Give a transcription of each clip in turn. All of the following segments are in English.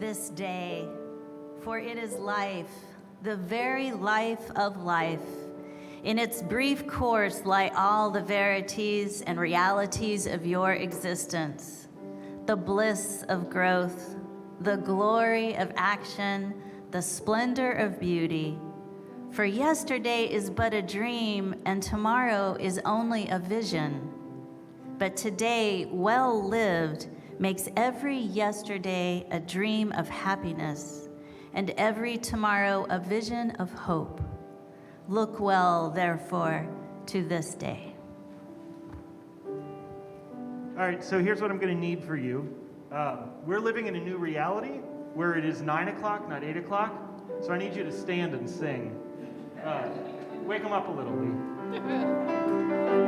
this day, for it is life, the very life of life. In its brief course lie all the verities and realities of your existence, the bliss of growth, the glory of action, the splendor of beauty. For yesterday is but a dream, and tomorrow is only a vision. But today, well lived, makes every yesterday a dream of happiness, and every tomorrow a vision of hope. Look well, therefore, to this day. All right, so here's what I'm going to need for you. We're living in a new reality where it is 9 o'clock, not 8 o'clock. So I need you to stand and sing. Wake them up a little, Lee.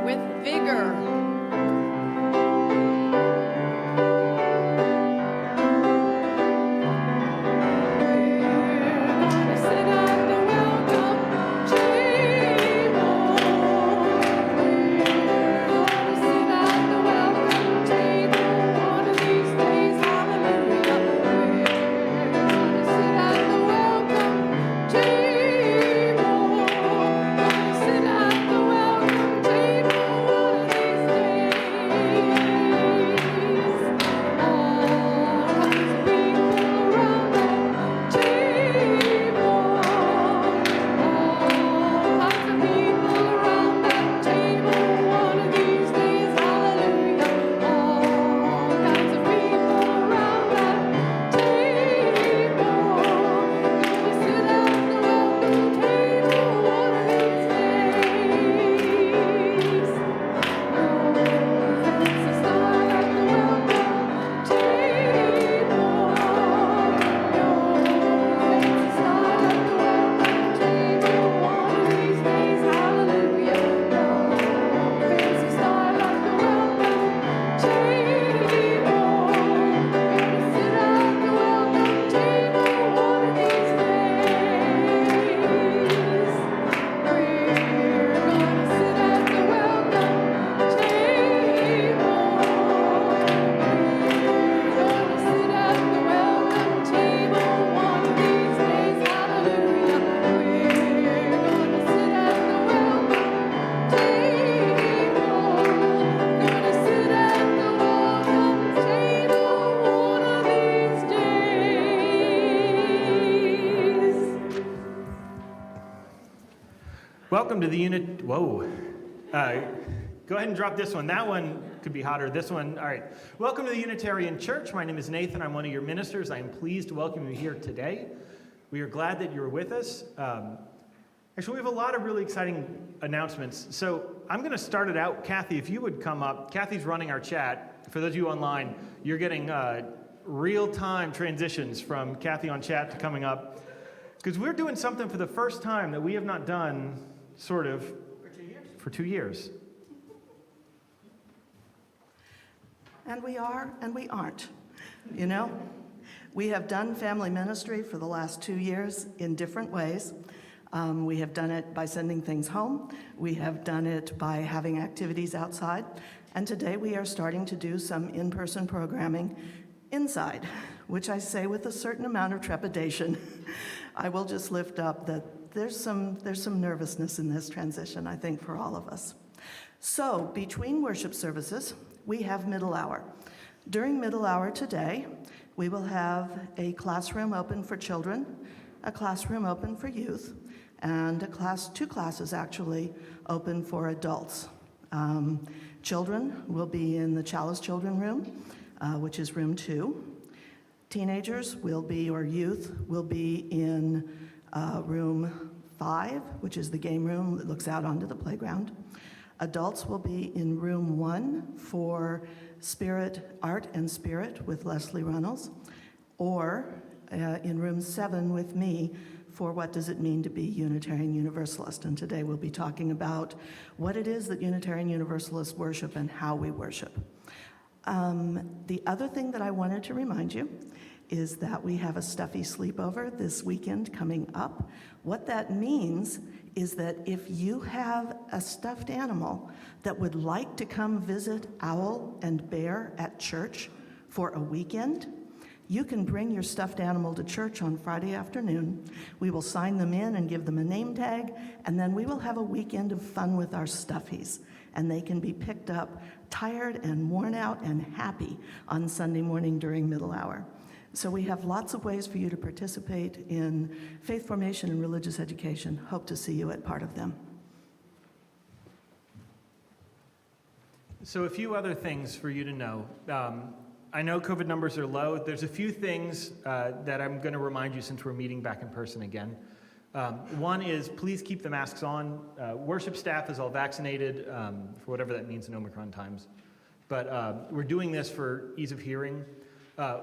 With vigor. Welcome to the unit. Whoa. Go ahead and drop this one. That one could be hotter. This one. All right. Welcome to the Unitarian Church. My name is Nathan. I'm one of your ministers. I am pleased to welcome you here today. We are glad that you're with us. Actually, we have a lot of really exciting announcements. So I'm going to start it out. Kathy, if you would come up. Kathy's running our chat. For those of you online, you're getting real-time transitions from Kathy on chat to coming up. Because we're doing something for the first time that we have not done, sort of, for 2 years. And we are, and we aren't. You know, we have done family ministry for the last 2 years in different ways. We have done it by sending things home. We have done it by having activities outside. And today we are starting to do some in-person programming inside, which I say with a certain amount of trepidation. I will just lift up that there's some nervousness in this transition, I think, for all of us. So between worship services, we have middle hour. During middle hour today, we will have a classroom open for children, a classroom open for youth, and two classes actually open for adults. Children will be in the Chalice Children room, which is room 2. Teenagers will be, or youth, will be in room 5, which is the game room that looks out onto the playground. Adults will be in room 1 for Art and Spirit with Leslie Runnels, or in room 7 with me for What Does It Mean to Be Unitarian Universalist. And today we'll be talking about what it is that Unitarian Universalists worship and how we worship. The other thing that I wanted to remind you is that we have a stuffy sleepover this weekend coming up. What that means is that if you have a stuffed animal that would like to come visit Owl and Bear at church for a weekend, You can bring your stuffed animal to church on Friday afternoon. We will sign them in and give them a name tag, and then we will have a weekend of fun with our stuffies. And they can be picked up tired and worn out and happy on Sunday morning during middle hour. So we have lots of ways for you to participate in faith formation and religious education. Hope to see you at part of them. So a few other things for you to know. I know COVID numbers are low. There's a few things that I'm going to remind you since we're meeting back in person again. One is please keep the masks on. Worship staff is all vaccinated for whatever that means in Omicron times. But we're doing this for ease of hearing.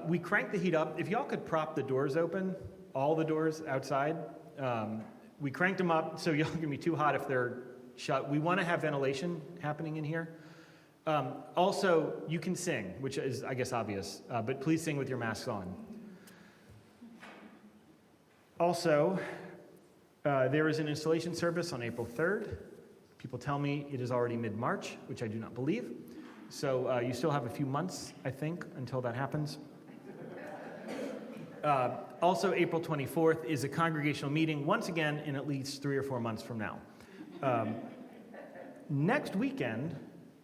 We cranked the heat up. If y'all could prop the doors open, all the doors outside, we cranked them up so y'all can be too hot if they're shut. We want to have ventilation happening in here. Also, you can sing, which is, I guess, obvious, but please sing with your masks on. Also, there is an installation service on April 3rd. People tell me it is already mid-March, which I do not believe. So you still have a few months, I think, until that happens. Also, April 24th is a congregational meeting, once again, in at least 3 or 4 months from now. Next weekend,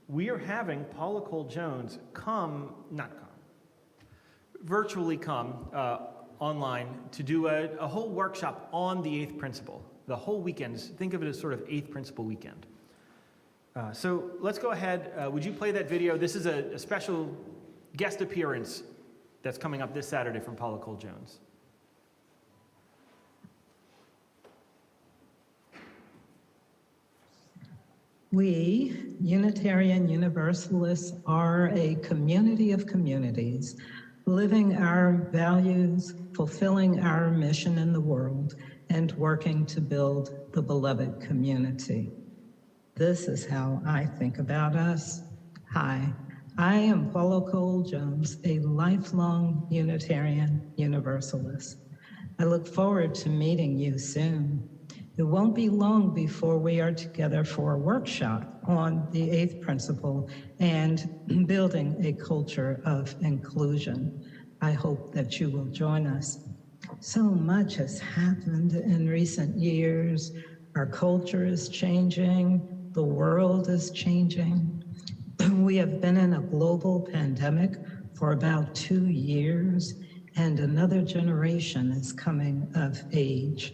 we are having Paula Cole-Jones virtually come online to do a whole workshop on the 8th principle. The whole weekend, think of it as sort of 8th principle weekend. So let's go ahead. Would you play that video? This is a special guest appearance that's coming up this Saturday from Paula Cole-Jones. We, Unitarian Universalists, are a community of communities, living our values, fulfilling our mission in the world, and working to build the beloved community. This is how I think about us. Hi, I am Paula Cole-Jones, a lifelong Unitarian Universalist. I look forward to meeting you soon. It won't be long before we are together for a workshop on the 8th principle and building a culture of inclusion. I hope that you will join us. So much has happened in recent years. Our culture is changing. The world is changing. We have been in a global pandemic for about 2 years, and another generation is coming of age.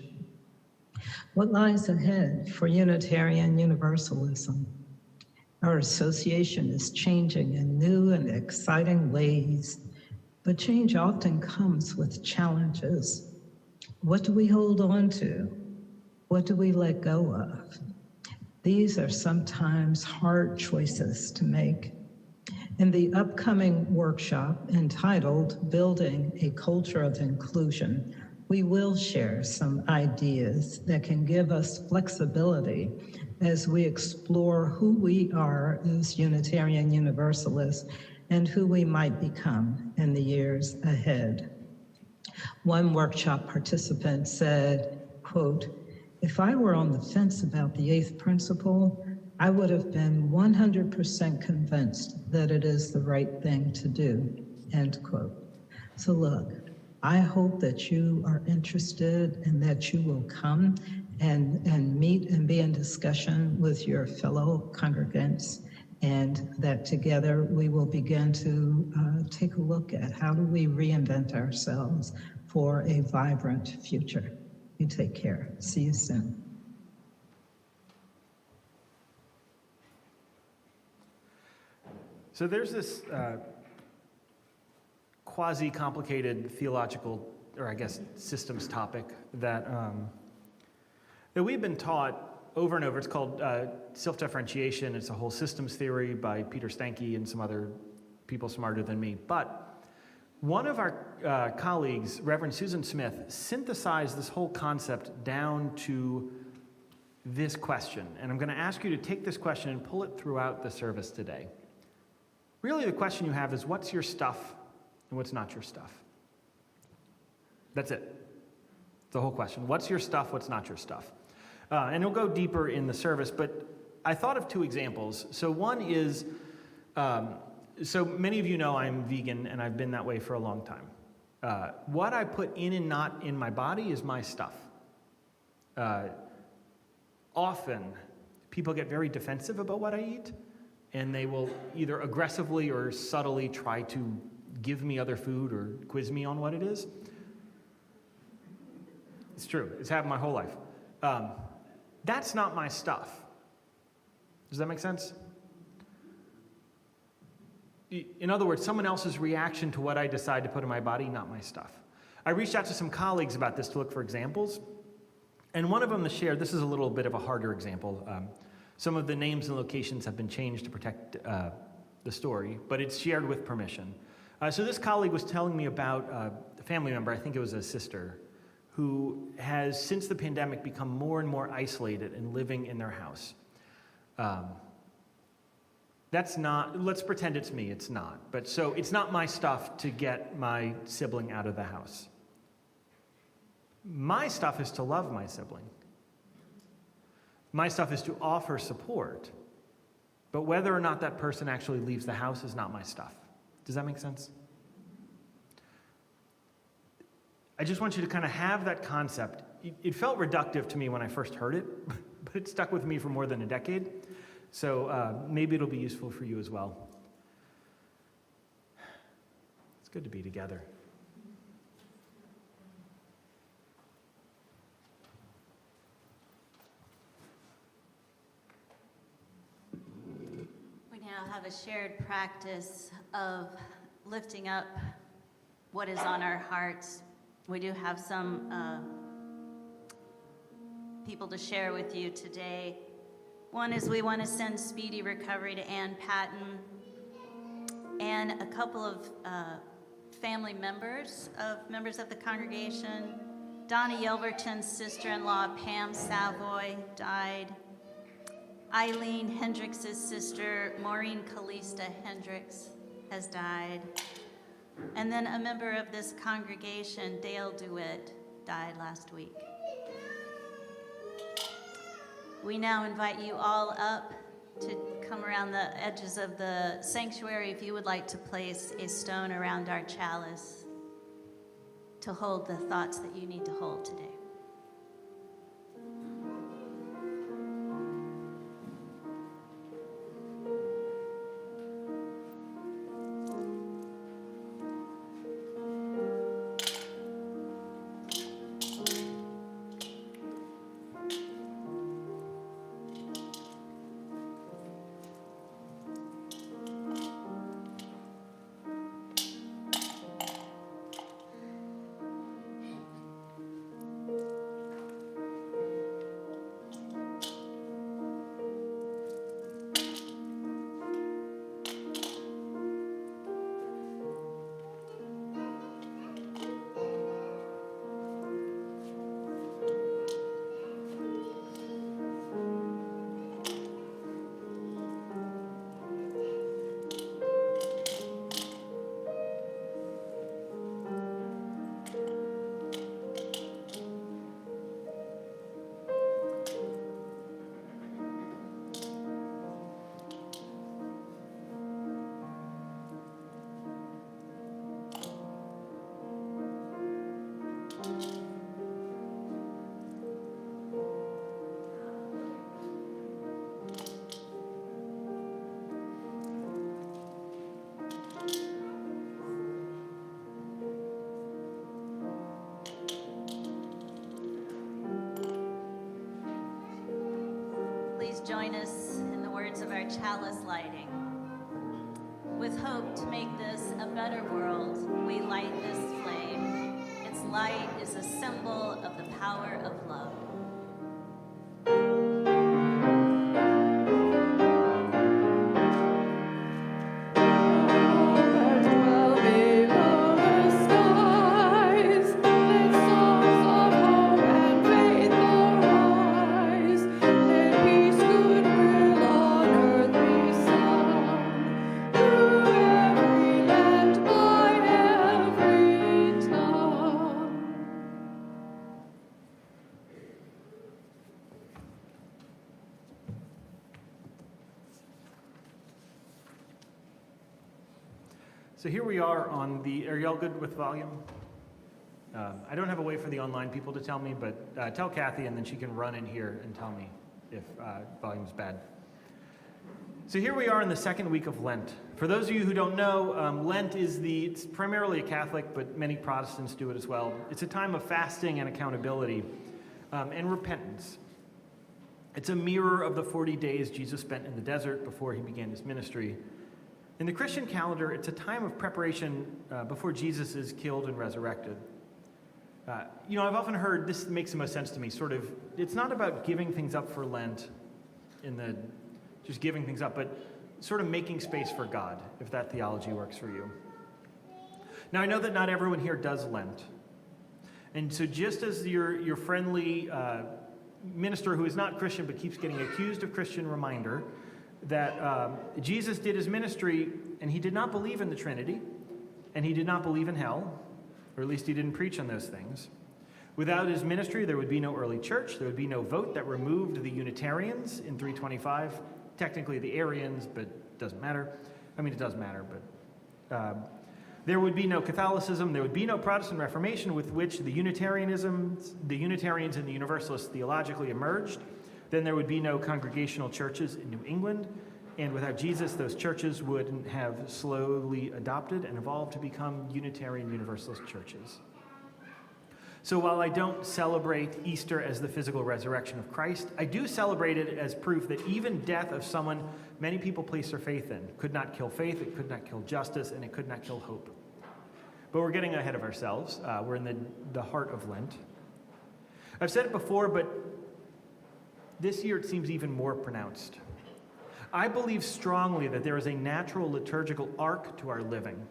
What lies ahead for Unitarian Universalism? Our association is changing in new and exciting ways, but change often comes with challenges. What do we hold on to? What do we let go of? These are sometimes hard choices to make. In the upcoming workshop entitled Building a Culture of Inclusion, we will share some ideas that can give us flexibility as we explore who we are as Unitarian Universalists and who we might become in the years ahead. One workshop participant said, quote, "If I were on the fence about the 8th principle, I would have been 100% convinced that it is the right thing to do," end quote. So look, I hope that you are interested and that you will come and meet and be in discussion with your fellow congregants, and that together we will begin to take a look at how do we reinvent ourselves for a vibrant future. You take care. See you soon. So there's this quasi-complicated theological, or I guess systems topic that we've been taught over and over. It's called Self-Differentiation. It's a whole systems theory by Peter Stanke and some other people smarter than me. But one of our colleagues, Reverend Susan Smith, synthesized this whole concept down to this question. And I'm going to ask you to take this question and pull it throughout the service today. Really, the question you have is, what's your stuff and what's not your stuff? That's it. The whole question. What's your stuff, what's not your stuff? And it'll go deeper in the service, but I thought of 2 examples. So one is, so many of you know I'm vegan, and I've been that way for a long time. What I put in and not in my body is my stuff. Often, people get very defensive about what I eat, and they will either aggressively or subtly try to give me other food or quiz me on what it is. It's true. It's happened my whole life. That's not my stuff. Does that make sense? In other words, someone else's reaction to what I decide to put in my body, not my stuff. I reached out to some colleagues about this to look for examples, and one of them shared, this is a little bit of a harder example. Some of the names and locations have been changed to protect the story, but it's shared with permission. So this colleague was telling me about a family member, I think it was a sister, who has, since the pandemic, become more and more isolated and living in their house. That's not, let's pretend it's me, it's not. But so it's not my stuff to get my sibling out of the house. My stuff is to love my sibling. My stuff is to offer support. But whether or not that person actually leaves the house is not my stuff. Does that make sense? I just want you to kind of have that concept. It felt reductive to me when I first heard it, but it stuck with me for more than a decade. So maybe it'll be useful for you as well. It's good to be together. We now have a shared practice of lifting up what is on our hearts. We do have some people to share with you today. One is we want to send speedy recovery to Ann Patton and a couple of family members of the congregation. Donna Yelverton's sister-in-law, Pam Savoy, died. Eileen Hendricks' sister, Maureen Calista Hendricks, has died. And then a member of this congregation, Dale DeWitt, died last week. We now invite you all up to come around the edges of the sanctuary if you would like to place a stone around our chalice to hold the thoughts that you need to hold today. Join us in the words of our chalice lighting. With hope to make this a better world, we light this flame. Its light is a symbol of the power of love. So here we are on the, are y'all good with volume? I don't have a way for the online people to tell me, but tell Kathy, and then she can run in here and tell me if volume's bad. So here we are in the second week of Lent. For those of you who don't know, Lent it's primarily a Catholic, but many Protestants do it as well. It's a time of fasting and accountability and repentance. It's a mirror of the 40 days Jesus spent in the desert before he began his ministry. In the Christian calendar, it's a time of preparation before Jesus is killed and resurrected. I've often heard, this makes the most sense to me, it's not about giving things up for Lent, just giving things up, but sort of making space for God, if that theology works for you. Now, I know that not everyone here does Lent. And so just as your friendly minister who is not Christian but keeps getting accused of Christian reminder that Jesus did his ministry and he did not believe in the Trinity and he did not believe in hell, or at least he didn't preach on those things. Without his ministry, there would be no early church. There would be no vote that removed the Unitarians in 325. Technically the Arians, but it doesn't matter. I mean, it does matter, but there would be no Catholicism. There would be no Protestant Reformation with which the Unitarians and the Universalists theologically emerged. Then there would be no congregational churches in New England. And without Jesus, those churches would have slowly adopted and evolved to become Unitarian Universalist churches. So while I don't celebrate Easter as the physical resurrection of Christ, I do celebrate it as proof that even death of someone many people place their faith in could not kill faith, it could not kill justice, and it could not kill hope. But we're getting ahead of ourselves. We're in the heart of Lent. I've said it before, but this year it seems even more pronounced. I believe strongly that there is a natural liturgical arc to our living.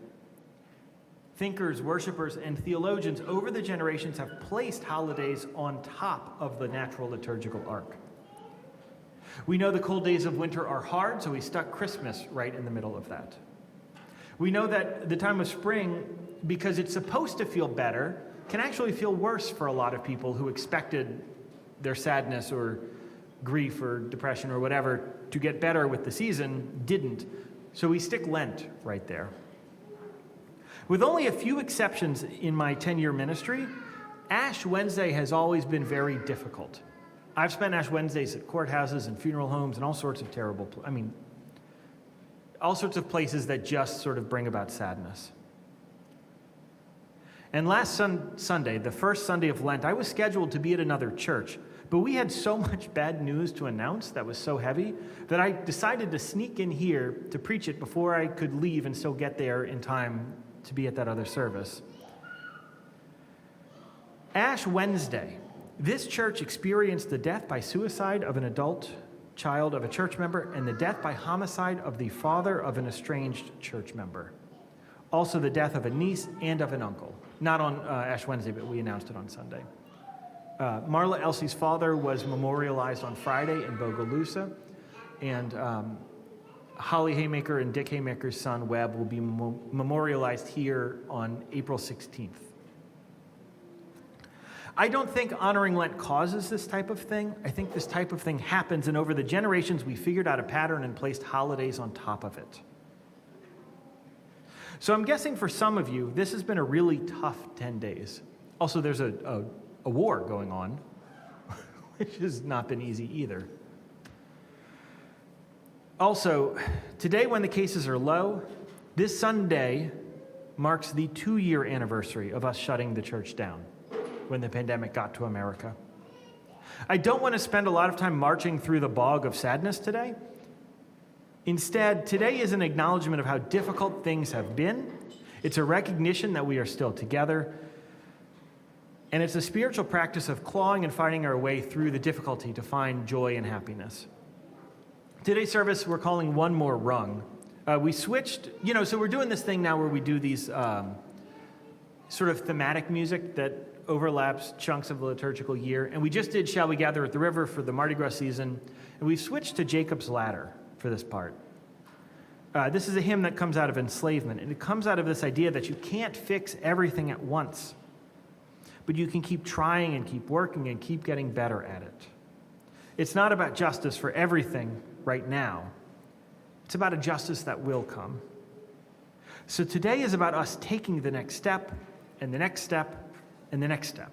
Thinkers, worshipers, and theologians over the generations have placed holidays on top of the natural liturgical arc. We know the cold days of winter are hard, so we stuck Christmas right in the middle of that. We know that the time of spring, because it's supposed to feel better, can actually feel worse for a lot of people who expected their sadness or grief or depression or whatever to get better with the season, didn't. So we stick Lent right there. With only a few exceptions in my 10-year ministry, Ash Wednesday has always been very difficult. I've spent Ash Wednesdays at courthouses and funeral homes and all sorts of all sorts of places that just sort of bring about sadness. And last Sunday, the first Sunday of Lent, I was scheduled to be at another church, but we had so much bad news to announce that was so heavy that I decided to sneak in here to preach it before I could leave and still get there in time to be at that other service. Ash Wednesday, this church experienced the death by suicide of an adult child of a church member and the death by homicide of the father of an estranged church member. Also the death of a niece and of an uncle. Not on Ash Wednesday, but we announced it on Sunday. Marla Elsie's father was memorialized on Friday in Bogalusa, and Holly Haymaker and Dick Haymaker's son, Webb, will be memorialized here on April 16th. I don't think honoring Lent causes this type of thing. I think this type of thing happens, and over the generations, we figured out a pattern and placed holidays on top of it. So I'm guessing for some of you, this has been a really tough 10 days. Also, there's a war going on, which has not been easy either. Also, today when the cases are low, this Sunday marks the 2-year anniversary of us shutting the church down when the pandemic got to America. I don't want to spend a lot of time marching through the bog of sadness today. Instead, today is an acknowledgement of how difficult things have been. It's a recognition that we are still together. And it's a spiritual practice of clawing and fighting our way through the difficulty to find joy and happiness. Today's service we're calling One More Rung. We switched, so we're doing this thing now where we do these sort of thematic music that overlaps chunks of the liturgical year. And we just did Shall We Gather at the River for the Mardi Gras season. And we've switched to Jacob's Ladder for this part. This is a hymn that comes out of enslavement. And it comes out of this idea that you can't fix everything at once. But you can keep trying and keep working and keep getting better at it. It's not about justice for everything right now. It's about a justice that will come. So today is about us taking the next step and the next step and the next step.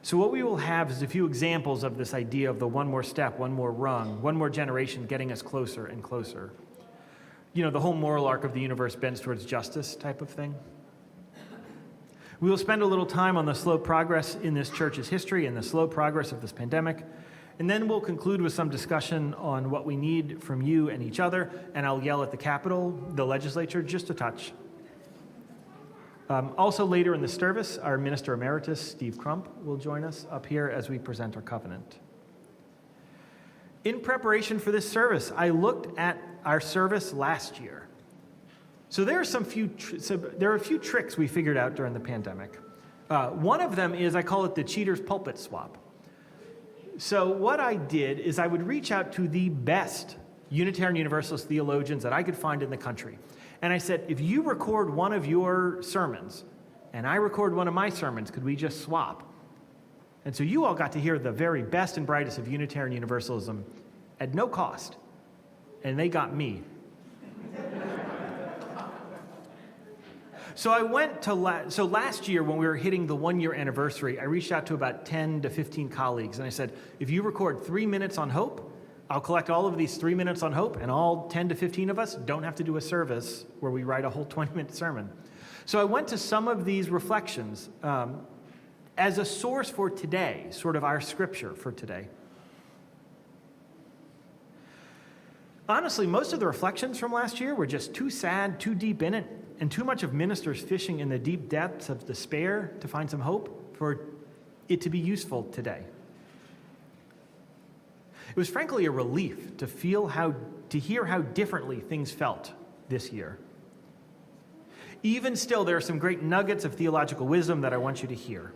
So what we will have is a few examples of this idea of the one more step, one more rung, one more generation getting us closer and closer. You know, the whole moral arc of the universe bends towards justice type of thing. We will spend a little time on the slow progress in this church's history and the slow progress of this pandemic, and then we'll conclude with some discussion on what we need from you and each other, and I'll yell at the Capitol, the legislature, just a touch. Also later in the service, our Minister Emeritus, Steve Crump, will join us up here as we present our covenant. In preparation for this service, I looked at our service last year. So there are a few tricks we figured out during the pandemic. One of them is, I call it the cheater's pulpit swap. So what I did is I would reach out to the best Unitarian Universalist theologians that I could find in the country. And I said, if you record one of your sermons and I record one of my sermons, could we just swap? And so you all got to hear the very best and brightest of Unitarian Universalism at no cost. And they got me. So I went to last year when we were hitting the 1-year anniversary, I reached out to about 10 to 15 colleagues and I said, if you record 3 minutes on hope, I'll collect all of these 3 minutes on hope, and all 10 to 15 of us don't have to do a service where we write a whole 20-minute sermon. So I went to some of these reflections as a source for today, sort of our scripture for today. Honestly, most of the reflections from last year were just too sad, too deep in it, and too much of ministers fishing in the deep depths of despair to find some hope for it to be useful today. It was frankly a relief to hear how differently things felt this year. Even still, there are some great nuggets of theological wisdom that I want you to hear.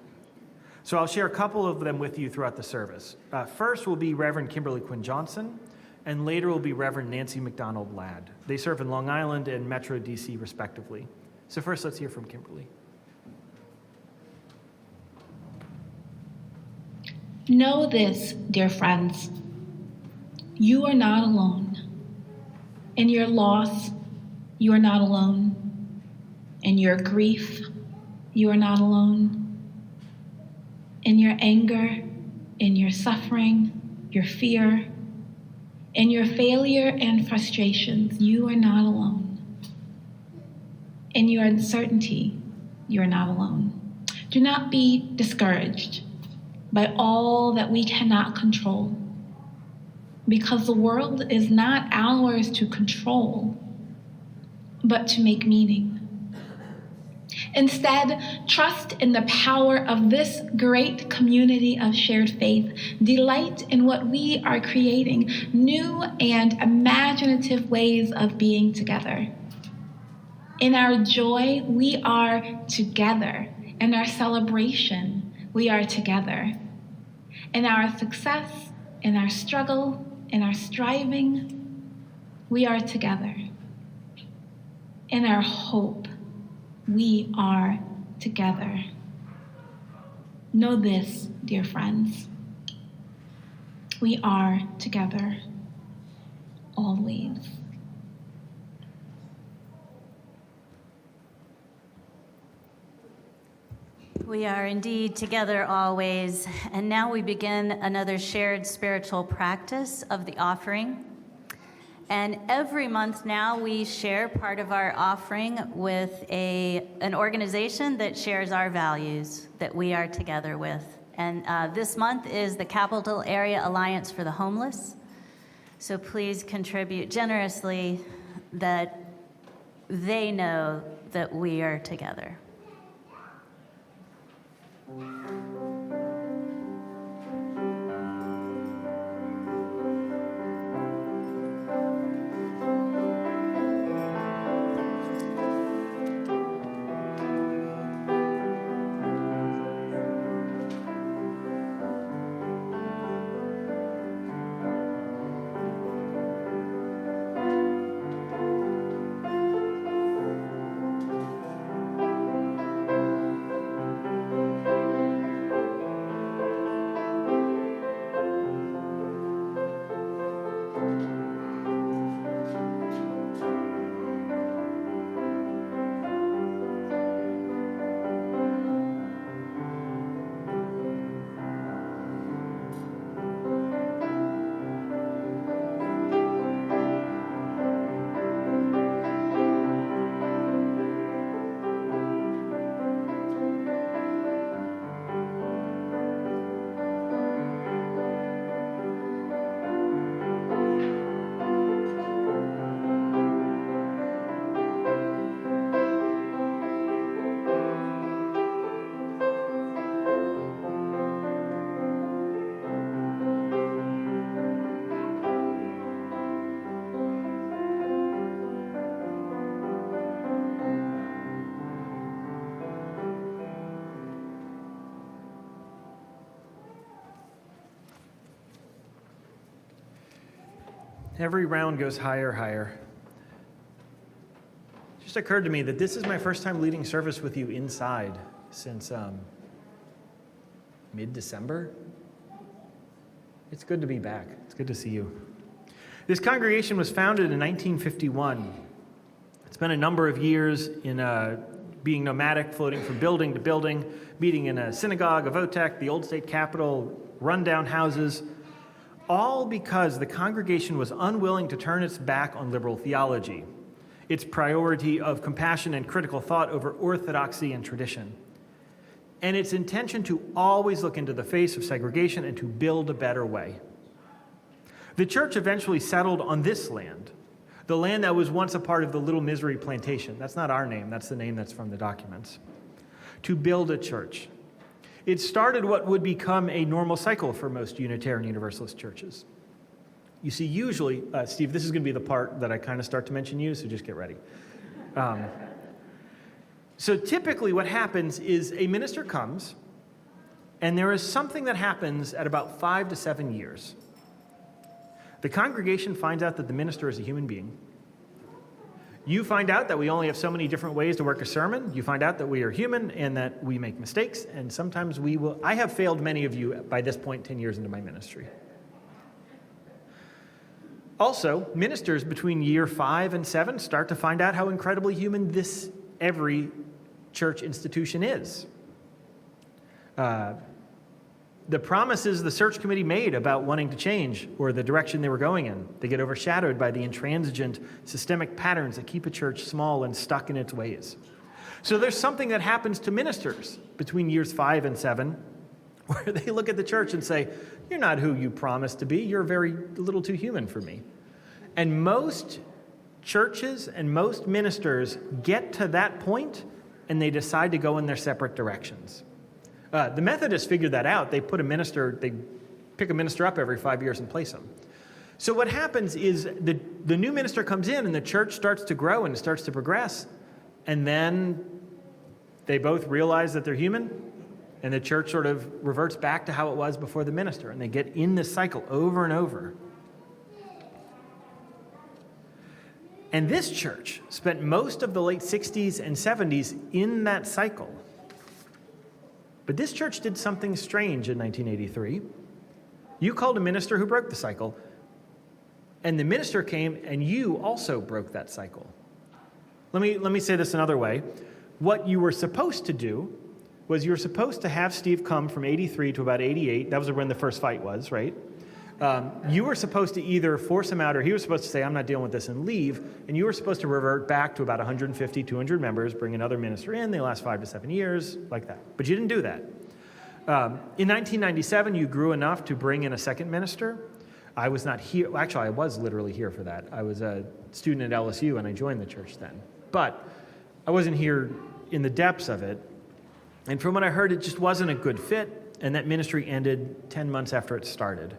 So I'll share a couple of them with you throughout the service. First will be Reverend Kimberly Quinn Johnson, and later will be Reverend Nancy McDonald Ladd. They serve in Long Island and Metro DC respectively. So first, let's hear from Kimberly. Know this, dear friends. You are not alone. In your loss, you are not alone. In your grief, you are not alone. In your anger, in your suffering, your fear, in your failure and frustrations, you are not alone. In your uncertainty, you are not alone. Do not be discouraged by all that we cannot control, because the world is not ours to control, but to make meaning. Instead, trust in the power of this great community of shared faith. Delight in what we are creating, new and imaginative ways of being together. In our joy, we are together. In our celebration, we are together. In our success, in our struggle, in our striving, we are together. In our hope, we are together. Know this, dear friends. We are together, always. We are indeed together always, and now we begin another shared spiritual practice of the offering. And every month now we share part of our offering with an organization that shares our values that we are together with. And this month is the Capital Area Alliance for the Homeless. So please contribute generously that they know that we are together. Every round goes higher, higher. It just occurred to me that this is my first time leading service with you inside since mid-December. It's good to be back. It's good to see you. This congregation was founded in 1951. It's been a number of years in being nomadic, floating from building to building, meeting in a synagogue, a votech, the old state capitol, rundown houses, all because the congregation was unwilling to turn its back on liberal theology, its priority of compassion and critical thought over orthodoxy and tradition, and its intention to always look into the face of segregation and to build a better way. The church eventually settled on this land, the land that was once a part of the Little Misery Plantation. That's not our name, that's the name that's from the documents. To build a church. It started what would become a normal cycle for most Unitarian Universalist churches. You see, usually, Steve, this is going to be the part that I kind of start to mention you, so just get ready. So typically what happens is a minister comes, and there is something that happens at about 5 to 7 years. The congregation finds out that the minister is a human being. You find out that we only have so many different ways to work a sermon. You find out that we are human and that we make mistakes, and sometimes we will. I have failed many of you by this point 10 years into my ministry. Also, ministers between year 5 and 7 start to find out how incredibly human every church institution is. The promises the search committee made about wanting to change or the direction they were going in, they get overshadowed by the intransigent systemic patterns that keep a church small and stuck in its ways. So there's something that happens to ministers between years 5 and 7 where they look at the church and say, you're not who you promised to be. You're a little too human for me. And most churches and most ministers get to that point and they decide to go in their separate directions. The Methodists figured that out. They pick a minister up every 5 years and place him. So what happens is the new minister comes in and the church starts to grow and it starts to progress. And then they both realize that they're human and the church sort of reverts back to how it was before the minister. And they get in this cycle over and over. And this church spent most of the late 60s and 70s in that cycle. But this church did something strange in 1983. You called a minister who broke the cycle, and the minister came and you also broke that cycle. Let me say this another way. What you were supposed to do was you were supposed to have Steve come from 83 to about 88. That was when the first fight was, right? You were supposed to either force him out or he was supposed to say, I'm not dealing with this and leave. And you were supposed to revert back to about 150, 200 members, bring another minister in. They last 5 to 7 years, like that. But you didn't do that. In 1997, you grew enough to bring in a second minister. I was not here. Actually, I was literally here for that. I was a student at LSU and I joined the church then. But I wasn't here in the depths of it. And from what I heard, it just wasn't a good fit. And that ministry ended 10 months after it started.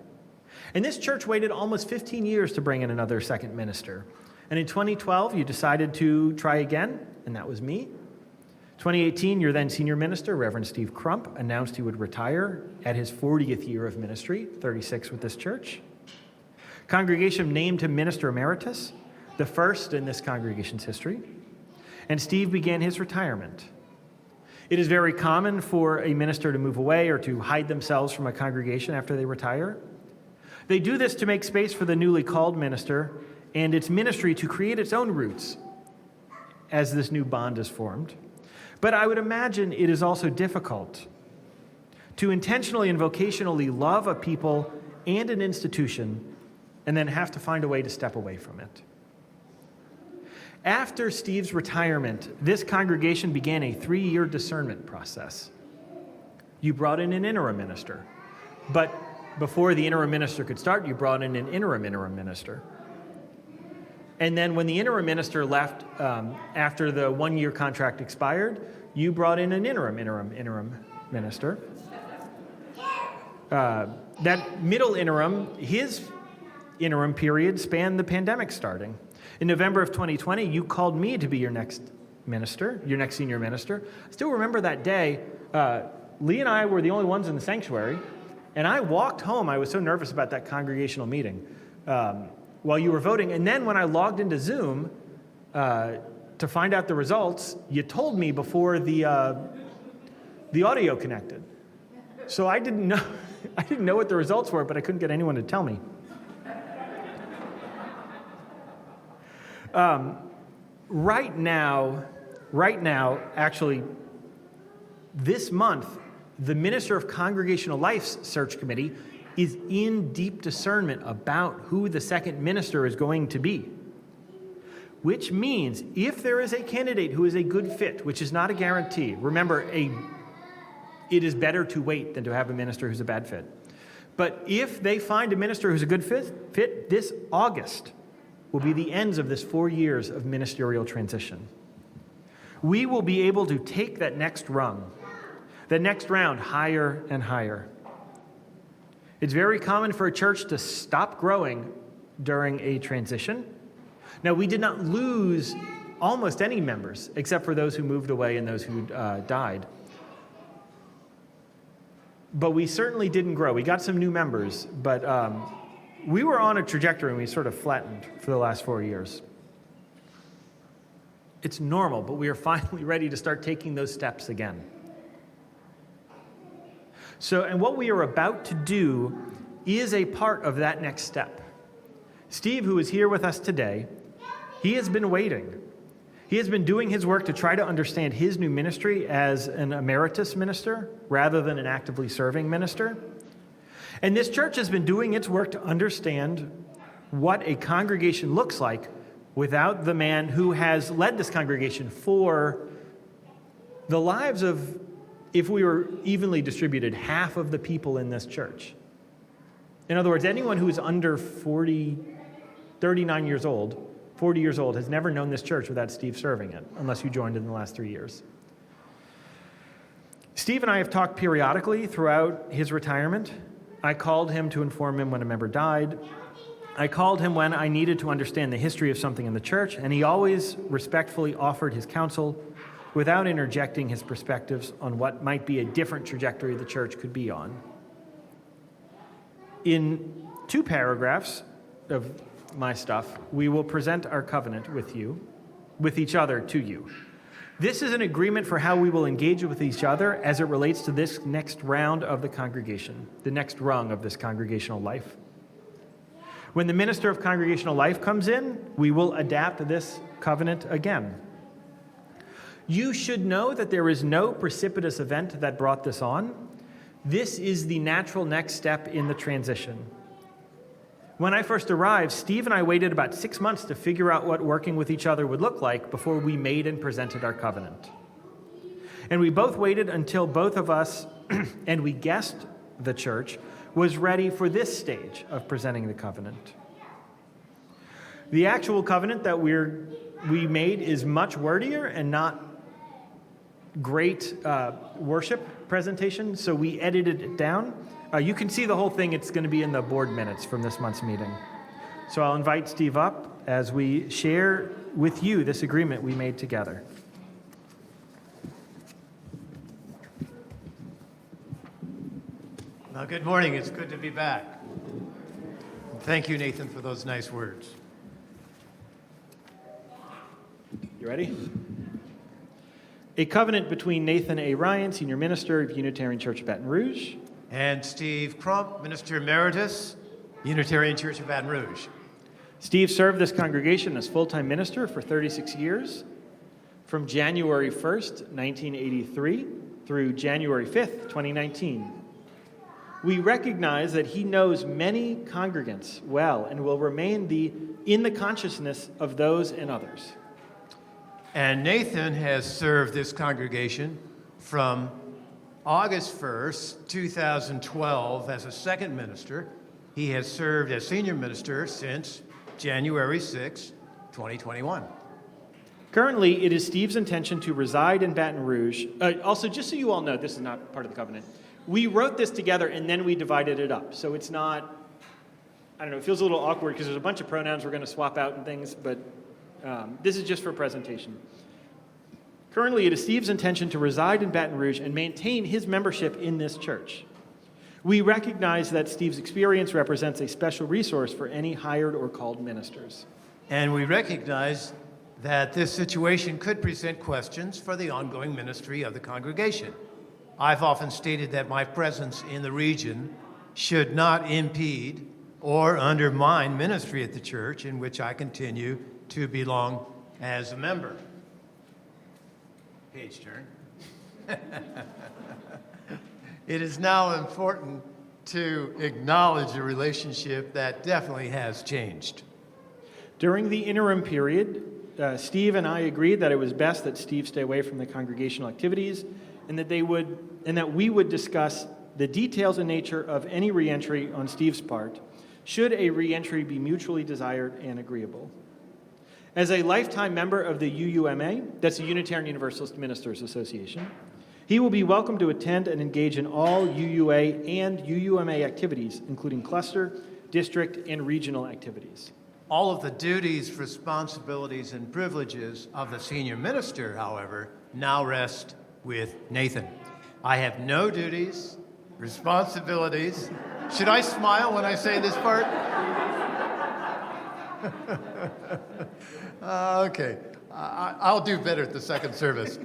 And this church waited almost 15 years to bring in another second minister. And in 2012, you decided to try again, and that was me. 2018, your then senior minister, Reverend Steve Crump, announced he would retire at his 40th year of ministry, 36 with this church. Congregation named him Minister Emeritus, the first in this congregation's history. And Steve began his retirement. It is very common for a minister to move away or to hide themselves from a congregation after they retire. They do this to make space for the newly called minister and its ministry to create its own roots as this new bond is formed. But I would imagine it is also difficult to intentionally and vocationally love a people and an institution and then have to find a way to step away from it. After Steve's retirement, this congregation began a 3-year discernment process. You brought in an interim minister, but before the interim minister could start, you brought in an interim minister. And then when the interim minister left after the 1-year contract expired, you brought in an interim minister. That middle interim, his interim period spanned the pandemic starting. In November of 2020, you called me to be your next senior minister. I still remember that day. Lee and I were the only ones in the sanctuary. And I walked home. I was so nervous about that congregational meeting while you were voting. And then when I logged into Zoom to find out the results, you told me before the audio connected. So I didn't know what the results were, but I couldn't get anyone to tell me. Right now, actually, this month, the Minister of Congregational Life's search committee is in deep discernment about who the second minister is going to be. Which means if there is a candidate who is a good fit, which is not a guarantee, remember, it is better to wait than to have a minister who's a bad fit. But if they find a minister who's a good fit, this August will be the ends of this 4 years of ministerial transition. We will be able to take that next rung, the next round, higher and higher. It's very common for a church to stop growing during a transition. Now, we did not lose almost any members, except for those who moved away and those who died. But we certainly didn't grow. We got some new members, but we were on a trajectory and we sort of flattened for the last 4 years. It's normal, but we are finally ready to start taking those steps again. So, and what we are about to do is a part of that next step. Steve, who is here with us today, he has been waiting. He has been doing his work to try to understand his new ministry as an emeritus minister rather than an actively serving minister. And this church has been doing its work to understand what a congregation looks like without the man who has led this congregation for the lives of, if we were evenly distributed, half of the people in this church. In other words, anyone who is under 39 years old, 40 years old, has never known this church without Steve serving it, unless you joined in the last 3 years. Steve and I have talked periodically throughout his retirement. I called him to inform him when a member died. I called him when I needed to understand the history of something in the church, and he always respectfully offered his counsel without interjecting his perspectives on what might be a different trajectory the church could be on. In 2 paragraphs of my stuff, we will present our covenant with each other to you. This is an agreement for how we will engage with each other as it relates to this next round of the congregation, the next rung of this congregational life. When the minister of congregational life comes in, we will adapt this covenant again. You should know that there is no precipitous event that brought this on. This is the natural next step in the transition. When I first arrived, Steve and I waited about 6 months to figure out what working with each other would look like before we made and presented our covenant. And we both waited until both of us, and we guessed the church, was ready for this stage of presenting the covenant. The actual covenant that we made is much wordier and not great worship presentation, so we edited it down. You can see the whole thing. It's going to be in the board minutes from this month's meeting. So I'll invite Steve up as we share with you this agreement we made together. Well, good morning. It's good to be back. Thank you, Nathan, for those nice words. You ready? A covenant between Nathan A. Ryan, Senior Minister of Unitarian Church of Baton Rouge, And Steve Crump, Minister Emeritus, Unitarian Church of Baton Rouge. Steve served this congregation as full-time minister for 36 years, from January 1st, 1983, through January 5th, 2019. We recognize that he knows many congregants well and will remain in the consciousness of those and others. And Nathan has served this congregation from August 1st, 2012, as a second minister. He has served as senior minister since January 6, 2021. Currently, it is Steve's intention to reside in Baton Rouge. Also, just so you all know, this is not part of the covenant. We wrote this together and then we divided it up. So it's not, I don't know, it feels a little awkward because there's a bunch of pronouns we're going to swap out and things, but this is just for presentation. Currently, it is Steve's intention to reside in Baton Rouge and maintain his membership in this church. We recognize that Steve's experience represents a special resource for any hired or called ministers. And we recognize that this situation could present questions for the ongoing ministry of the congregation. I've often stated that my presence in the region should not impede or undermine ministry at the church in which I continue to belong as a member. Page turn. It is now important to acknowledge a relationship that definitely has changed. During the interim period, Steve and I agreed that it was best that Steve stay away from the congregational activities and that we would discuss the details and nature of any reentry on Steve's part, should a reentry be mutually desired and agreeable. As a lifetime member of the UUMA, that's the Unitarian Universalist Ministers Association, he will be welcome to attend and engage in all UUA and UUMA activities, including cluster, district, and regional activities. All of the duties, responsibilities, and privileges of the senior minister, however, now rest with Nathan. I have no duties, responsibilities. Should I smile when I say this part? Okay, I'll do better at the second service.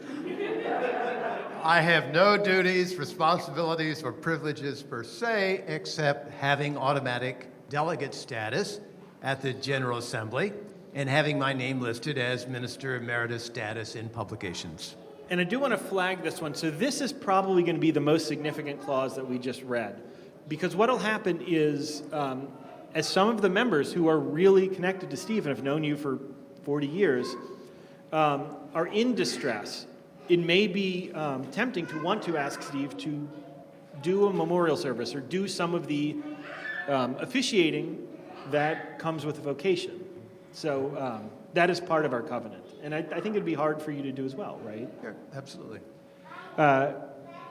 I have no duties, responsibilities, or privileges per se, except having automatic delegate status at the General Assembly and having my name listed as Minister Emeritus status in publications. And I do want to flag this one. So this is probably going to be the most significant clause that we just read. Because what will happen is, as some of the members who are really connected to Steve and have known you for 40 years are in distress, it may be tempting to want to ask Steve to do a memorial service or do some of the officiating that comes with a vocation. So that is part of our covenant. And I think it'd be hard for you to do as well, right? Sure, absolutely.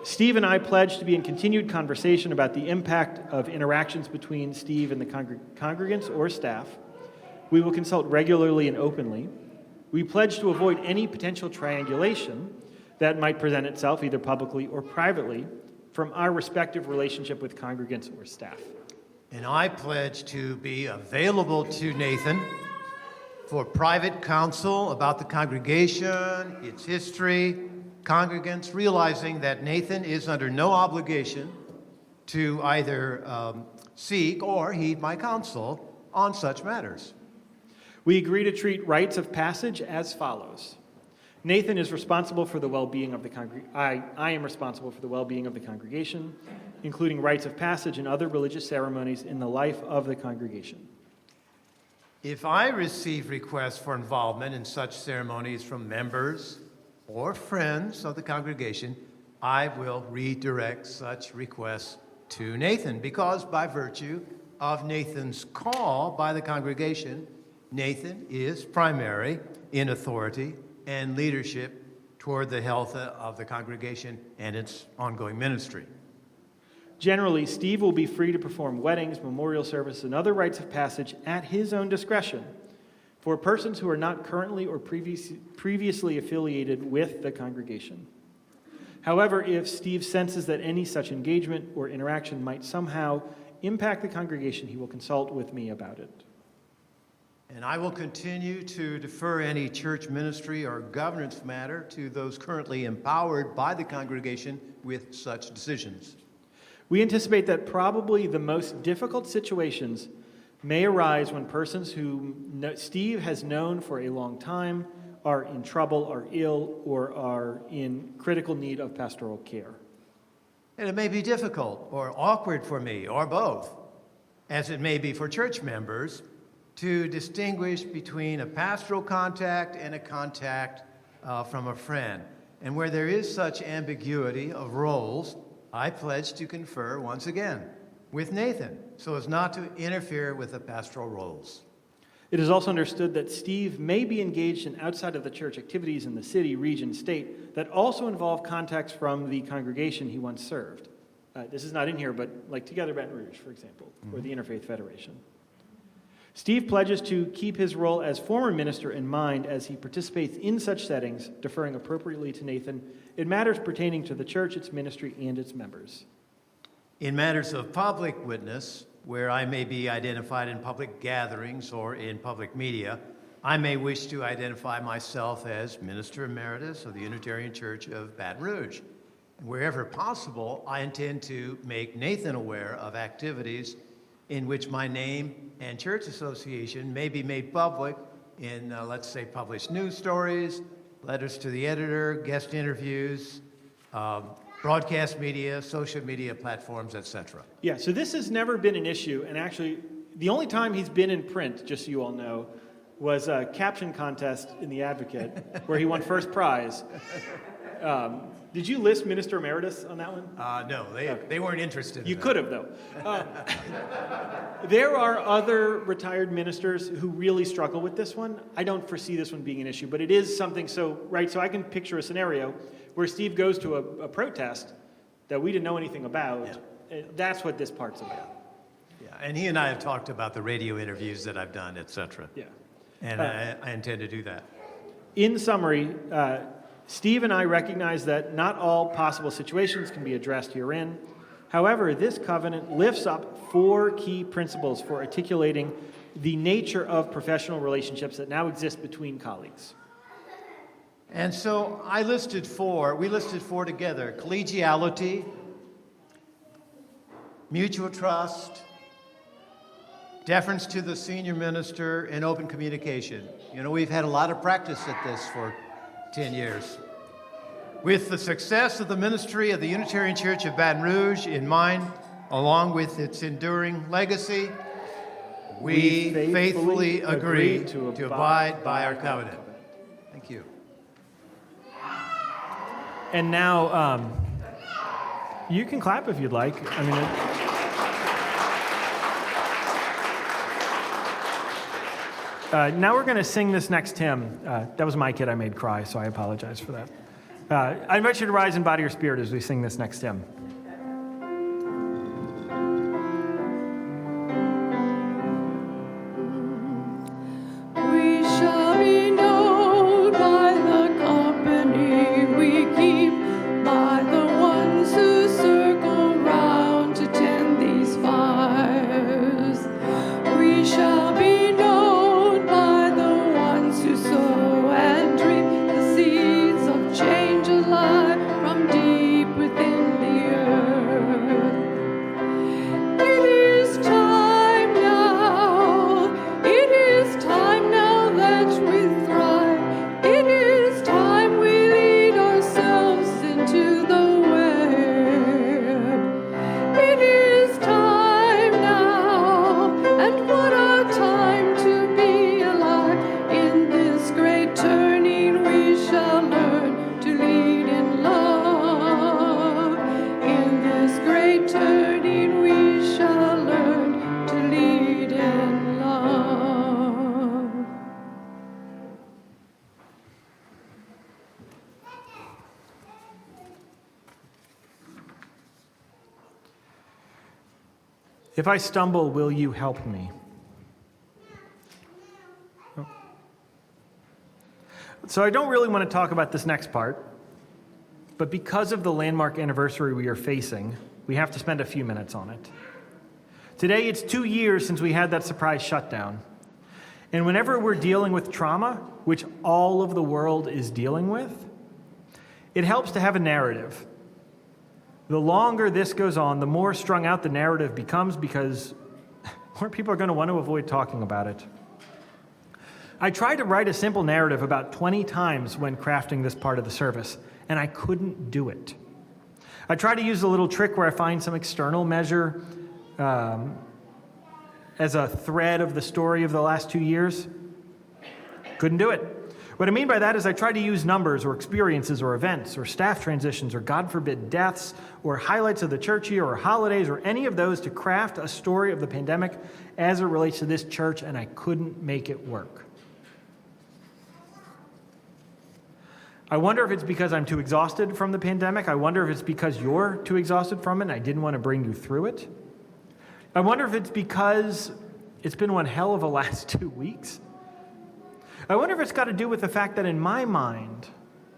Steve and I pledge to be in continued conversation about the impact of interactions between Steve and the congregants or staff. We will consult regularly and openly. We pledge to avoid any potential triangulation that might present itself, either publicly or privately, from our respective relationship with congregants or staff. And I pledge to be available to Nathan for private counsel about the congregation, its history, congregants, realizing that Nathan is under no obligation to either seek or heed my counsel on such matters. We agree to treat rites of passage as follows. Nathan is responsible for the well-being of the I am responsible for the well-being of the congregation, including rites of passage and other religious ceremonies in the life of the congregation. If I receive requests for involvement in such ceremonies from members or friends of the congregation, I will redirect such requests to Nathan, because by virtue of Nathan's call by the congregation, Nathan is primary in authority and leadership toward the health of the congregation and its ongoing ministry. Generally, Steve will be free to perform weddings, memorial service, and other rites of passage at his own discretion for persons who are not currently or previously affiliated with the congregation. However, if Steve senses that any such engagement or interaction might somehow impact the congregation, he will consult with me about it. And I will continue to defer any church ministry or governance matter to those currently empowered by the congregation with such decisions. We anticipate that probably the most difficult situations may arise when persons who Steve has known for a long time are in trouble, are ill, or are in critical need of pastoral care. And it may be difficult or awkward for me, or both, as it may be for church members, to distinguish between a pastoral contact and a contact from a friend. And where there is such ambiguity of roles, I pledge to confer once again with Nathan so as not to interfere with the pastoral roles. It is also understood that Steve may be engaged in outside of the church activities in the city, region, state that also involve contacts from the congregation he once served. This is not in here, but like Together Baton Rouge, for example, or the Interfaith Federation. Steve pledges to keep his role as former minister in mind as he participates in such settings, deferring appropriately to Nathan in matters pertaining to the church, its ministry, and its members. In matters of public witness, where I may be identified in public gatherings or in public media, I may wish to identify myself as Minister Emeritus of the Unitarian Church of Baton Rouge. Wherever possible, I intend to make Nathan aware of activities in which my name and church association may be made public in, let's say, published news stories, letters to the editor, guest interviews, broadcast media, social media platforms, etc. Yeah, so this has never been an issue, and actually, the only time he's been in print, just so you all know, was a caption contest in The Advocate, where he won first prize. Did you list Minister Emeritus on that one? No, they weren't interested in You that. could have, though. There are other retired ministers who really struggle with this one. I don't foresee this one being an issue, but it is something so I can picture a scenario where Steve goes to a protest that we didn't know anything about. Yeah. That's what this part's about. Yeah, and he and I have talked about the radio interviews that I've done, etc. Yeah. And I intend to do that. In summary, Steve and I recognize that not all possible situations can be addressed herein. However, this covenant lifts up 4 key principles for articulating the nature of professional relationships that now exist between colleagues. And so we listed 4 together: collegiality, mutual trust, deference to the senior minister, and open communication. You know, we've had a lot of practice at this for 10 years. With the success of the ministry of the Unitarian Church of Baton Rouge in mind, along with its enduring legacy, we faithfully agree to abide by our covenant. Thank you. And now, you can clap if you'd like. I mean, now we're going to sing this next hymn. That was my kid I made cry, so I apologize for that. I invite you to rise in body or spirit as we sing this next hymn. We shall be known by the company we keep, by the ones who circle round to tend these fires. We shall be known by the ones who sow and reap the seeds of change alive from deep within the earth. It is time now, it is time now that we thrive. It is time we lead ourselves into the web. It is time now, and what a time to be alive. In this great turning we shall learn to lead in love. In this great turning we shall learn to lead in love. If I stumble, will you help me? So I don't really want to talk about this next part, but because of the landmark anniversary we are facing, we have to spend a few minutes on it. Today, it's 2 years since we had that surprise shutdown. And whenever we're dealing with trauma, which all of the world is dealing with, it helps to have a narrative. The longer this goes on, the more strung out the narrative becomes because more people are going to want to avoid talking about it. I tried to write a simple narrative about 20 times when crafting this part of the service, and I couldn't do it. I tried to use a little trick where I find some external measure as a thread of the story of the last 2 years. Couldn't do it. What I mean by that is I tried to use numbers or experiences or events or staff transitions or, God forbid, deaths or highlights of the church year or holidays or any of those to craft a story of the pandemic as it relates to this church, and I couldn't make it work. I wonder if it's because I'm too exhausted from the pandemic. I wonder if it's because you're too exhausted from it and I didn't want to bring you through it. I wonder if it's because it's been one hell of a last 2 weeks. I wonder if it's got to do with the fact that in my mind,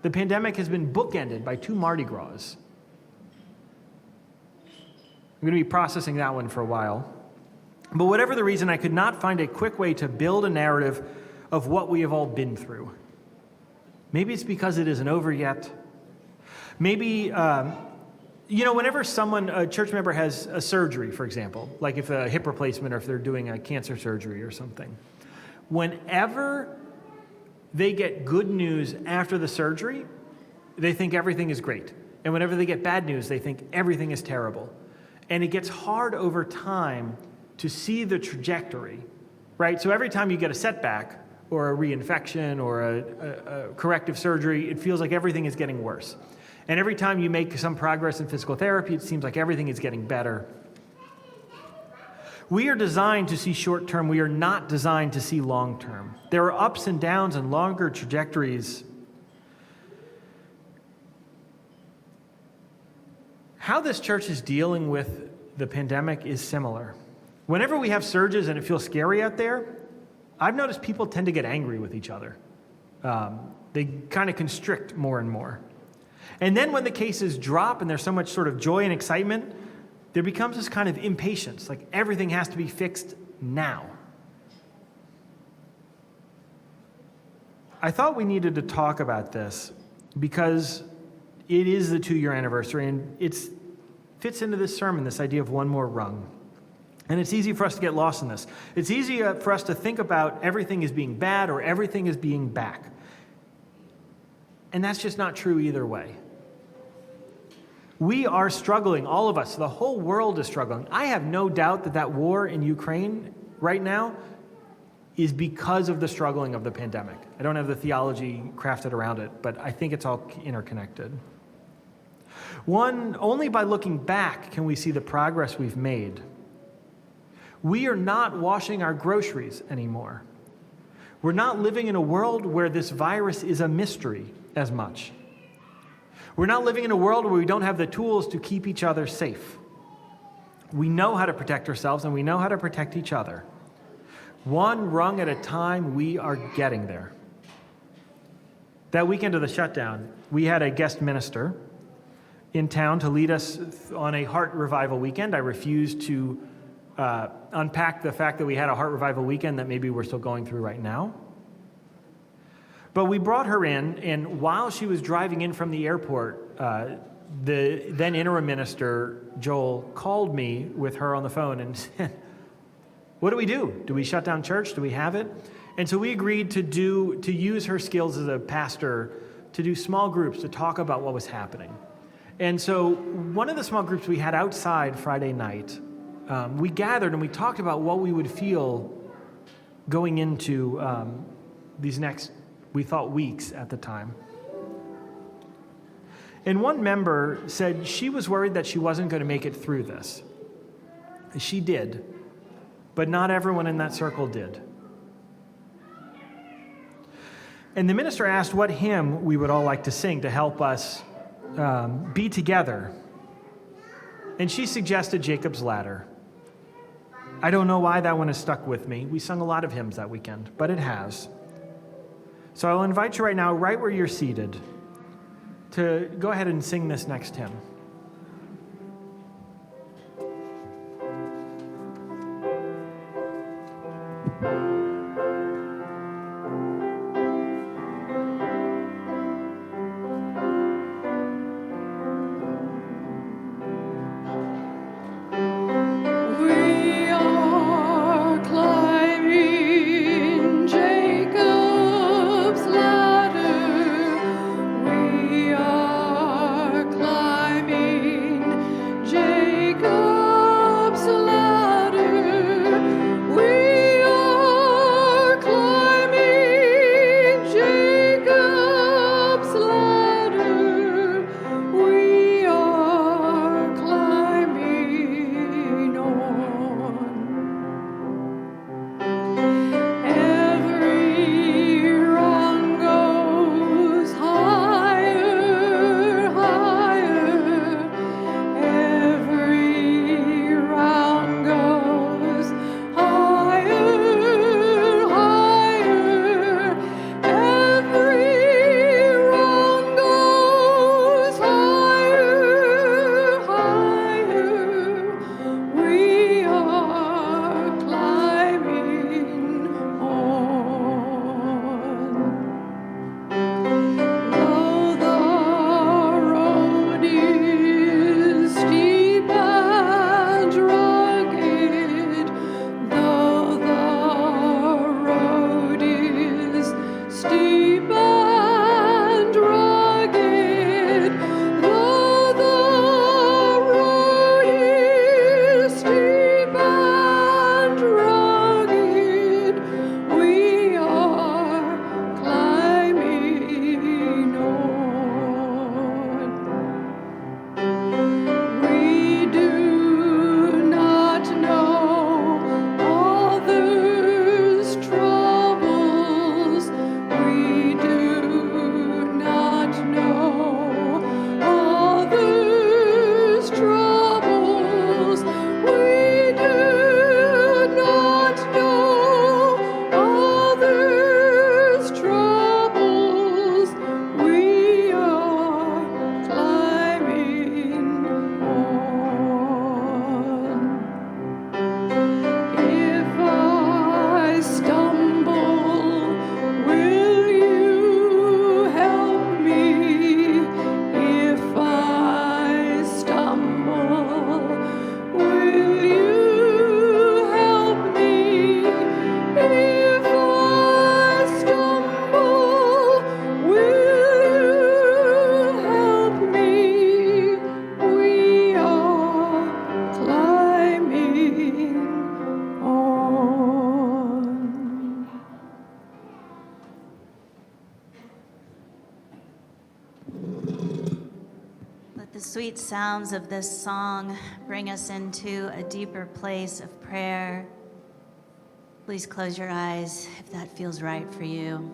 the pandemic has been bookended by 2 Mardi Gras. I'm going to be processing that one for a while. But whatever the reason, I could not find a quick way to build a narrative of what we have all been through. Maybe it's because it isn't over yet. Maybe, whenever a church member has a surgery, for example, like if a hip replacement or if they're doing a cancer surgery or something, whenever they get good news after the surgery, they think everything is great. And whenever they get bad news, they think everything is terrible. And it gets hard over time to see the trajectory, right? So every time you get a setback or a reinfection or a corrective surgery, it feels like everything is getting worse. And every time you make some progress in physical therapy, it seems like everything is getting better. We are designed to see short term. We are not designed to see long term. There are ups and downs and longer trajectories. How this church is dealing with the pandemic is similar. Whenever we have surges and it feels scary out there, I've noticed people tend to get angry with each other. They kind of constrict more and more. And then when the cases drop and there's so much sort of joy and excitement, there becomes this kind of impatience, like everything has to be fixed now. I thought we needed to talk about this because it is the 2-year anniversary, and it fits into this sermon, this idea of one more rung. And it's easy for us to get lost in this. It's easy for us to think about everything as being bad or everything as being back. And that's just not true either way. We are struggling, all of us, the whole world is struggling. I have no doubt that that war in Ukraine right now is because of the struggling of the pandemic. I don't have the theology crafted around it, but I think it's all interconnected. Only by looking back can we see the progress we've made. We are not washing our groceries anymore. We're not living in a world where this virus is a mystery as much. We're not living in a world where we don't have the tools to keep each other safe. We know how to protect ourselves and we know how to protect each other. One rung at a time, we are getting there. That weekend of the shutdown, we had a guest minister in town to lead us on a heart revival weekend. I refused to unpack the fact that we had a heart revival weekend that maybe we're still going through right now. But we brought her in, and while she was driving in from the airport, the then interim minister, Joel, called me with her on the phone and said, what do we do? Do we shut down church? Do we have it? And so we agreed to use her skills as a pastor to do small groups to talk about what was happening. And so one of the small groups we had outside Friday night, we gathered and we talked about what we would feel going into these next, we thought, weeks at the time. And one member said she was worried that she wasn't going to make it through this. She did, but not everyone in that circle did. And the minister asked what hymn we would all like to sing to help us be together. And she suggested Jacob's Ladder. I don't know why that one has stuck with me. We sung a lot of hymns that weekend, but it has. So I'll invite you right now, right where you're seated, to go ahead and sing this next hymn. Climbing sweet sounds of this song bring us into a deeper place of prayer. Please close your eyes if that feels right for you.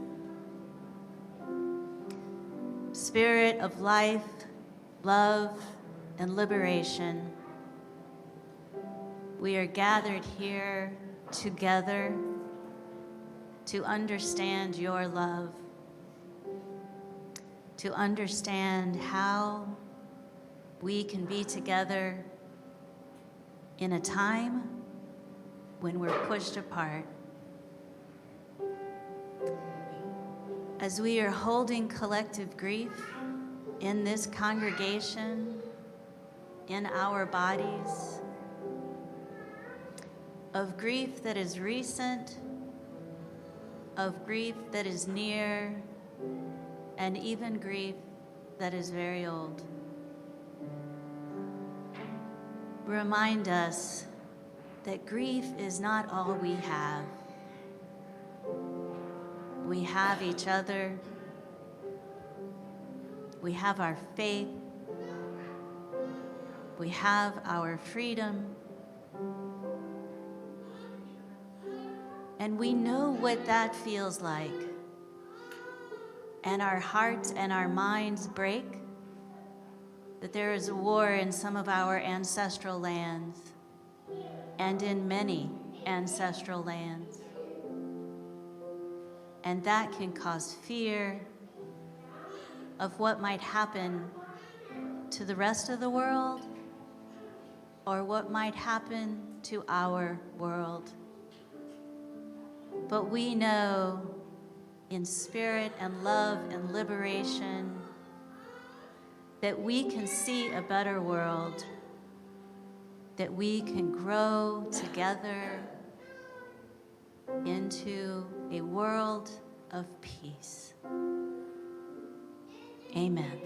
Spirit of life, love, and liberation, we are gathered here together to understand your love, to understand how we can be together in a time when we're pushed apart. As we are holding collective grief in this congregation, in our bodies, of grief that is recent, of grief that is near, and even grief that is very old. Remind us that grief is not all we have. We have each other. We have our faith. We have our freedom. And we know what that feels like. And our hearts and our minds break that there is a war in some of our ancestral lands and in many ancestral lands. And that can cause fear of what might happen to the rest of the world or what might happen to our world. But we know in spirit and love and liberation that we can see a better world, that we can grow together into a world of peace. Amen.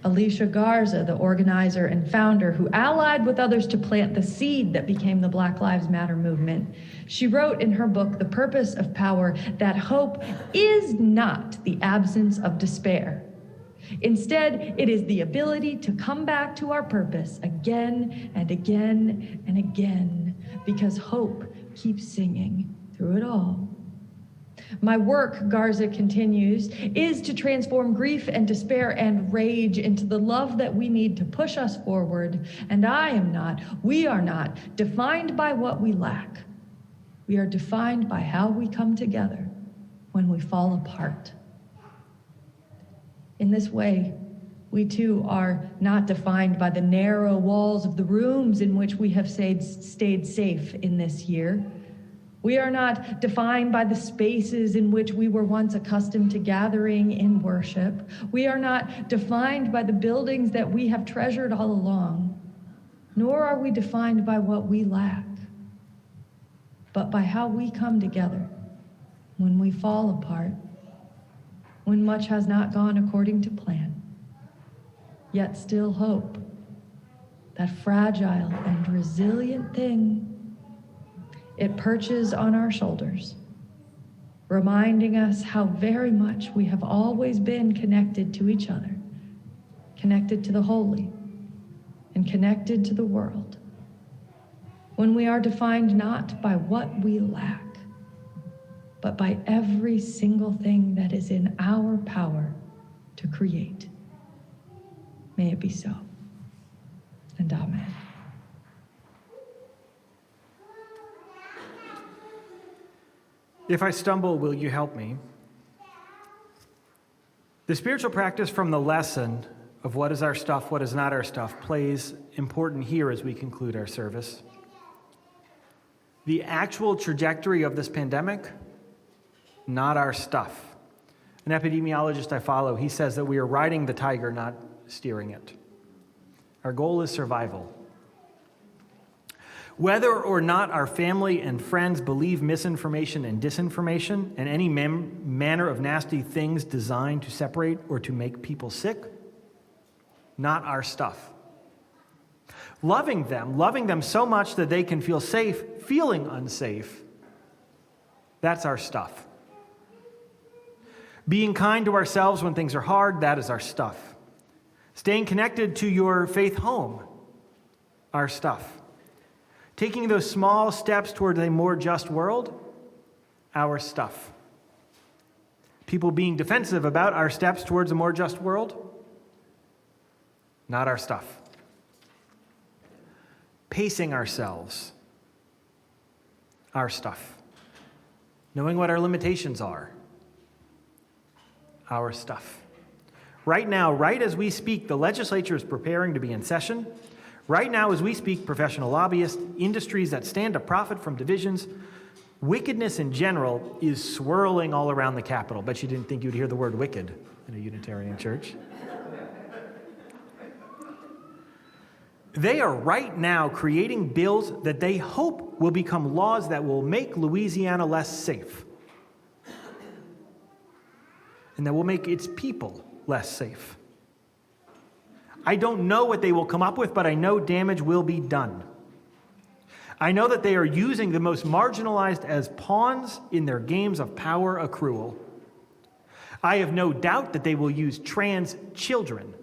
Alicia Garza, the organizer and founder who allied with others to plant the seed that became the Black Lives Matter movement, she wrote in her book, The Purpose of Power, that hope is not the absence of despair. Instead, it is the ability to come back to our purpose again and again and again, because hope keeps singing through it all. My work, Garza continues, is to transform grief and despair and rage into the love that we need to push us forward. And we are not defined by what we lack. We are defined by how we come together when we fall apart. In this way, we too are not defined by the narrow walls of the rooms in which we have stayed safe in this year. We are not defined by the spaces in which we were once accustomed to gathering in worship. We are not defined by the buildings that we have treasured all along, nor are we defined by what we lack, but by how we come together when we fall apart, when much has not gone according to plan, yet still hope, that fragile and resilient thing. It perches on our shoulders, reminding us how very much we have always been connected to each other, connected to the holy, and connected to the world. When we are defined not by what we lack, but by every single thing that is in our power to create. May it be so, and amen. If I stumble, will you help me? The spiritual practice from the lesson of what is our stuff, what is not our stuff, plays important here as we conclude our service. The actual trajectory of this pandemic, not our stuff. An epidemiologist I follow, he says that we are riding the tiger, not steering it. Our goal is survival. Whether or not our family and friends believe misinformation and disinformation and any manner of nasty things designed to separate or to make people sick, not our stuff. Loving them so much that they can feel safe, feeling unsafe, that's our stuff. Being kind to ourselves when things are hard, that is our stuff. Staying connected to your faith home, our stuff. Taking those small steps towards a more just world, our stuff. People being defensive about our steps towards a more just world, not our stuff. Pacing ourselves, our stuff. Knowing what our limitations are, our stuff. Right now, right as we speak, the legislature is preparing to be in session. Right now, as we speak, professional lobbyists, industries that stand to profit from divisions, wickedness in general is swirling all around the Capitol. Bet you didn't think you'd hear the word wicked in a Unitarian church. They are right now creating bills that they hope will become laws that will make Louisiana less safe. And that will make its people less safe. I don't know what they will come up with, but I know damage will be done. I know that they are using the most marginalized as pawns in their games of power accrual. I have no doubt that they will use trans children,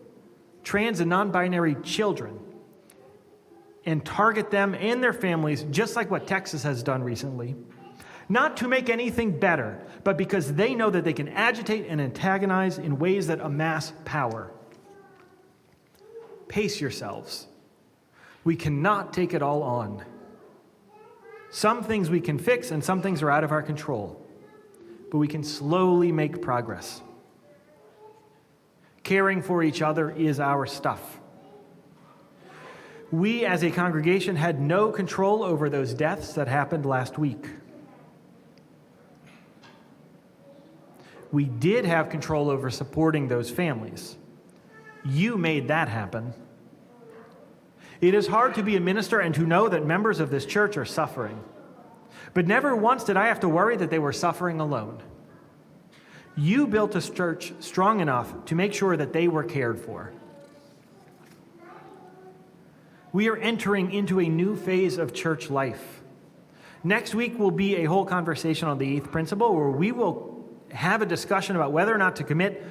trans and non-binary children, and target them and their families just like what Texas has done recently. Not to make anything better, but because they know that they can agitate and antagonize in ways that amass power. Pace yourselves. We cannot take it all on. Some things we can fix and some things are out of our control, but we can slowly make progress. Caring for each other is our stuff. We as a congregation had no control over those deaths that happened last week. We did have control over supporting those families. You made that happen. It is hard to be a minister and to know that members of this church are suffering. But never once did I have to worry that they were suffering alone. You built a church strong enough to make sure that they were cared for. We are entering into a new phase of church life. Next week will be a whole conversation on the eighth principle where we will have a discussion about whether or not to commit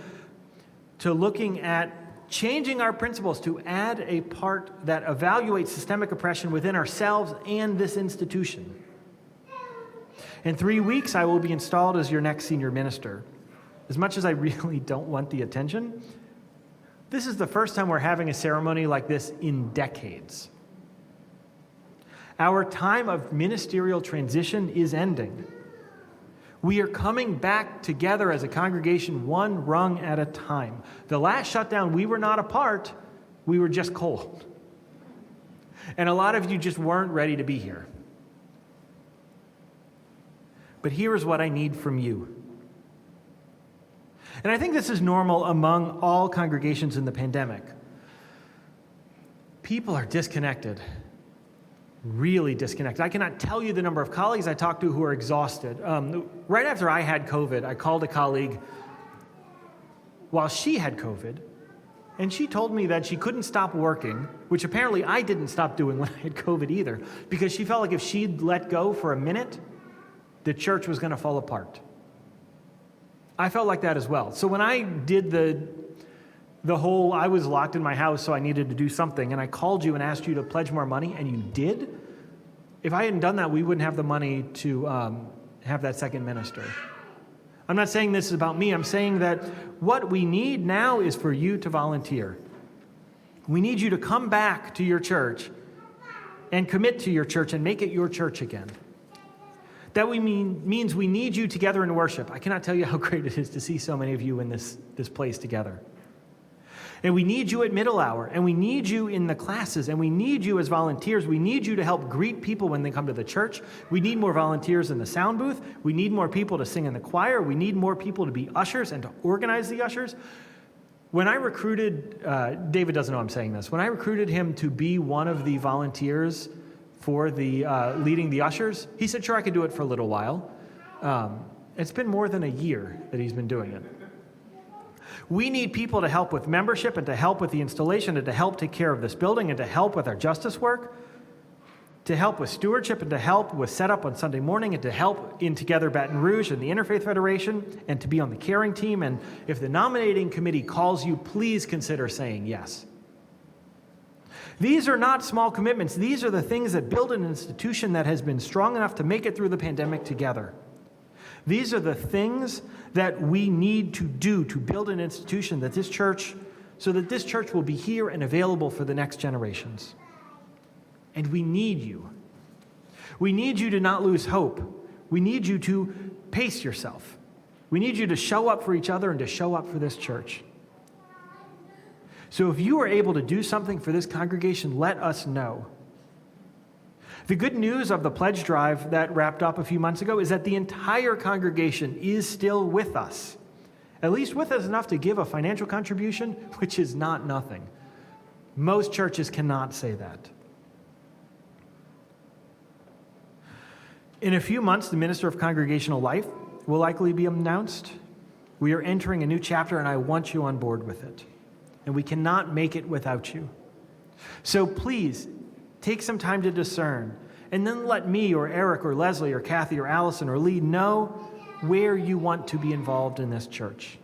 to looking at changing our principles to add a part that evaluates systemic oppression within ourselves and this institution. In 3 weeks, I will be installed as your next senior minister. As much as I really don't want the attention, this is the first time we're having a ceremony like this in decades. Our time of ministerial transition is ending. We are coming back together as a congregation, one rung at a time. The last shutdown, we were not apart, we were just cold. And a lot of you just weren't ready to be here. But here is what I need from you. And I think this is normal among all congregations in the pandemic. People are disconnected. Really disconnected. I cannot tell you the number of colleagues I talked to who are exhausted. Right after I had COVID, I called a colleague while she had COVID, and she told me that she couldn't stop working, which apparently I didn't stop doing when I had COVID either, because she felt like if she'd let go for a minute, the church was going to fall apart. I felt like that as well. So when I did the whole, I was locked in my house, so I needed to do something, and I called you and asked you to pledge more money, and you did. If I hadn't done that, we wouldn't have the money to have that second minister. I'm not saying this is about me. I'm saying that what we need now is for you to volunteer. We need you to come back to your church and commit to your church and make it your church again. That means we need you together in worship. I cannot tell you how great it is to see so many of you in this place together. And we need you at middle hour, and we need you in the classes, and we need you as volunteers. We need you to help greet people when they come to the church. We need more volunteers in the sound booth. We need more people to sing in the choir. We need more people to be ushers and to organize the ushers. When I recruited, David doesn't know I'm saying this, when I recruited him to be one of the volunteers for the leading the ushers, he said, sure, I could do it for a little while. It's been more than a year that he's been doing it. We need people to help with membership and to help with the installation and to help take care of this building and to help with our justice work. to help with stewardship and to help with setup on Sunday morning and to help in Together Baton Rouge and the Interfaith Federation and to be on the caring team. And if the nominating committee calls you, please consider saying yes. These are not small commitments. These are the things that build an institution that has been strong enough to make it through the pandemic together. These are the things that we need to do to build an institution that this church, so that this church will be here and available for the next generations. And we need you. We need you to not lose hope. We need you to pace yourself. We need you to show up for each other and to show up for this church. So if you are able to do something for this congregation, let us know. The good news of the pledge drive that wrapped up a few months ago is that the entire congregation is still with us. At least with us enough to give a financial contribution, which is not nothing. Most churches cannot say that. In a few months, the minister of congregational life will likely be announced. We are entering a new chapter, and I want you on board with it. And we cannot make it without you. So please, take some time to discern, and then let me or Eric or Leslie or Kathy or Allison or Lee know where you want to be involved in this church.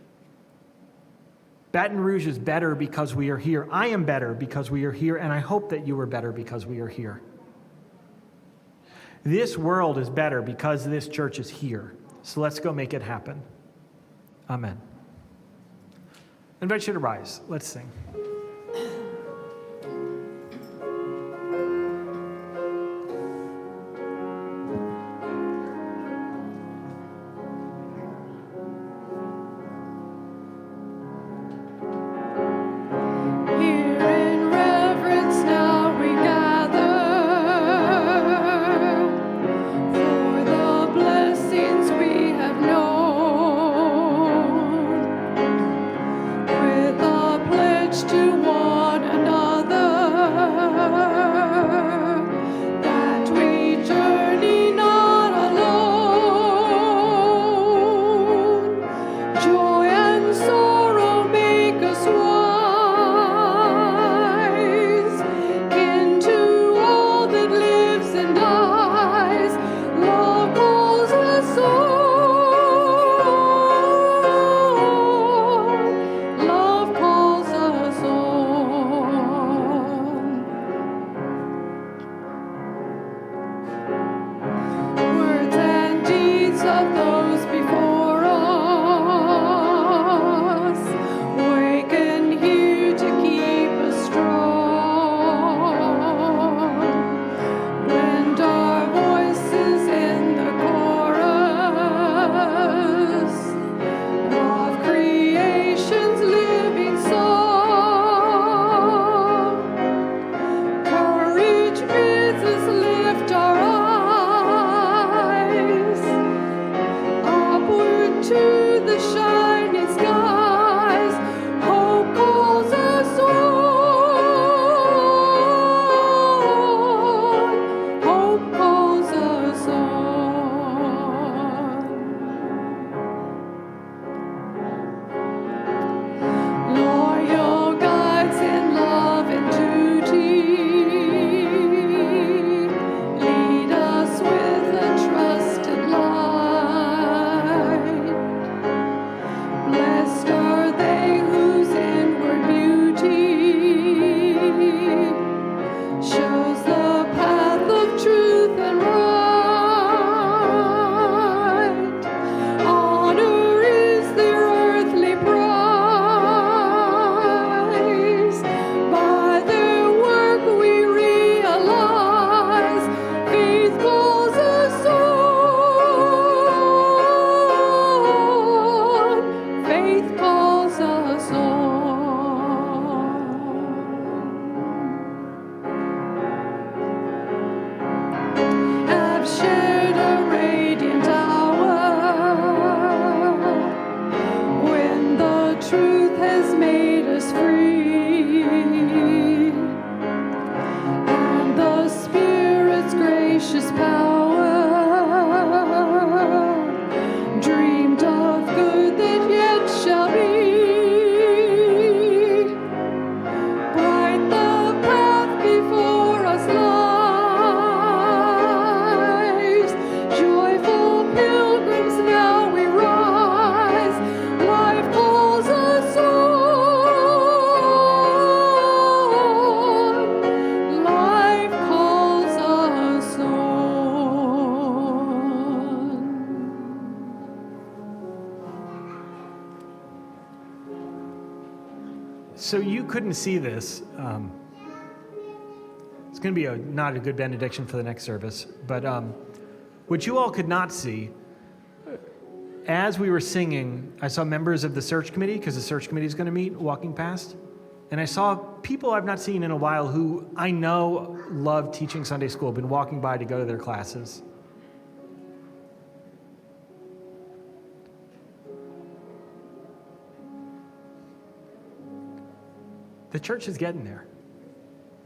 Baton Rouge is better because we are here. I am better because we are here, and I hope that you are better because we are here. This world is better because this church is here. So let's go make it happen. Amen. I invite you to rise. Let's sing. So you couldn't see this. It's going to be not a good benediction for the next service, but what you all could not see, as we were singing, I saw members of the search committee, because the search committee is going to meet, walking past, and I saw people I've not seen in a while who I know love teaching Sunday school, been walking by to go to their classes. The church is getting there.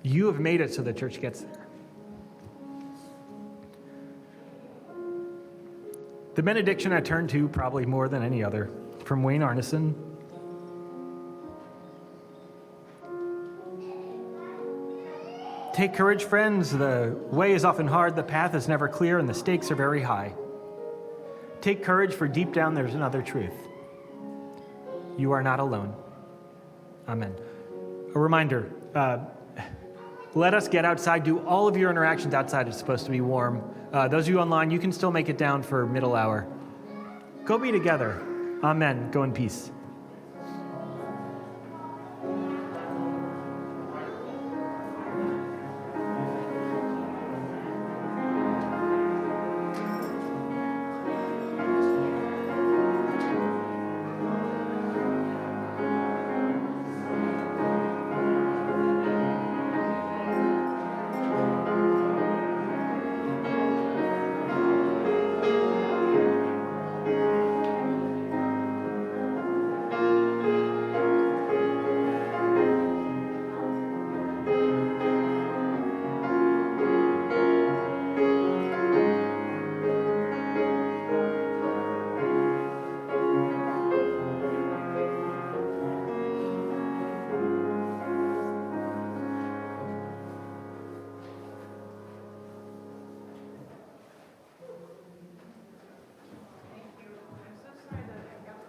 You have made it so the church gets there. The benediction I turn to probably more than any other, from Wayne Arneson. Take courage, friends. The way is often hard, the path is never clear, and the stakes are very high. Take courage, for deep down there's another truth. You are not alone. Amen. A reminder, let us get outside. Do all of your interactions outside. It's supposed to be warm. Those of you online, you can still make it down for middle hour. Go be together. Amen. Go in peace.